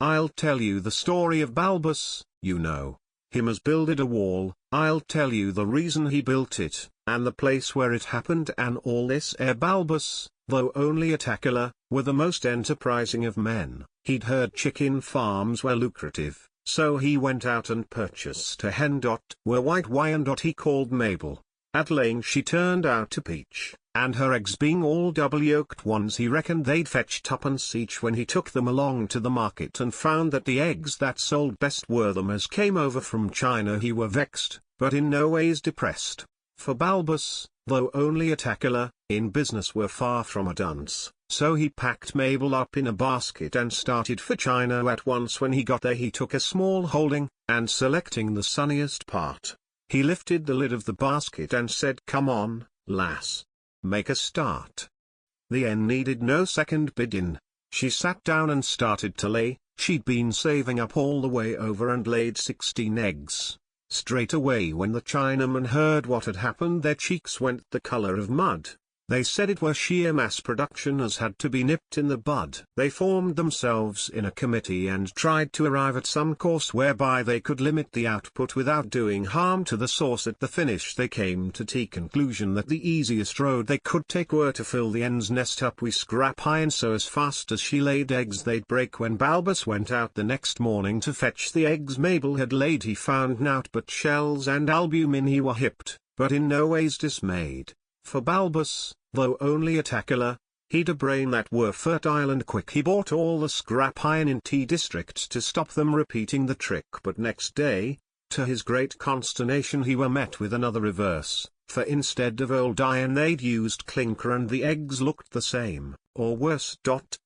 I'll tell you the story of Balbus, you know. Him as builded a wall, I'll tell you the reason he built it, and the place where it happened and all this Balbus, though only a tackler, were the most enterprising of men. He'd heard chicken farms were lucrative, so he went out and purchased a hen. Were white wine. He called Mabel. At laying she turned out a peach, and her eggs being all double-yolked ones he reckoned they'd fetch twopence each. When he took them along to the market and found that the eggs that sold best were them as came over from China, he were vexed, but in no ways depressed, for Balbus, though only a tackler, in business were far from a dunce. So he packed Mabel up in a basket and started for China at once. When he got there he took a small holding, and selecting the sunniest part, he lifted the lid of the basket and said, "Come on, lass. Make a start." The hen needed no second bidding. She sat down and started to lay. She'd been saving up all the way over and laid 16 eggs. Straight away when the Chinamen heard what had happened their cheeks went the color of mud. They said it were sheer mass production as had to be nipped in the bud. They formed themselves in a committee and tried to arrive at some course whereby they could limit the output without doing harm to the source. At the finish they came to the conclusion that the easiest road they could take were to fill the hen's nest up with scrap iron, so as fast as she laid eggs they'd break. When Balbus went out the next morning to fetch the eggs Mabel had laid he found nought but shells and albumin. He were hipped, but in no ways dismayed, for Balbus, though only a tackler, he'd a brain that were fertile and quick. He bought all the scrap iron in T districts to stop them repeating the trick. But next day, to his great consternation, he were met with another reverse, for instead of old iron they'd used clinker and the eggs looked the same, or worse.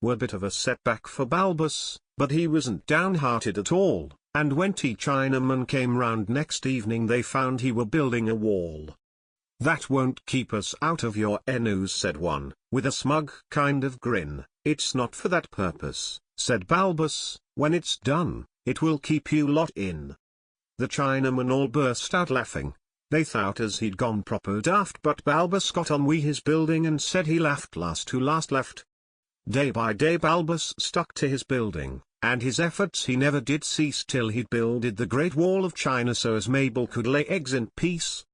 Were bit of a setback for Balbus, but he wasn't downhearted at all, and when T Chinaman came round next evening they found he were building a wall. "That won't keep us out of your news," said one, with a smug kind of grin. "It's not for that purpose," said Balbus. "When it's done, it will keep you lot in." The Chinamen all burst out laughing. They thought as he'd gone proper daft, but Balbus got on wi' his building and said he laughed last who last laughed. Day by day Balbus stuck to his building, and his efforts he never did cease till he'd builded the Great Wall of China so as Mabel could lay eggs in peace.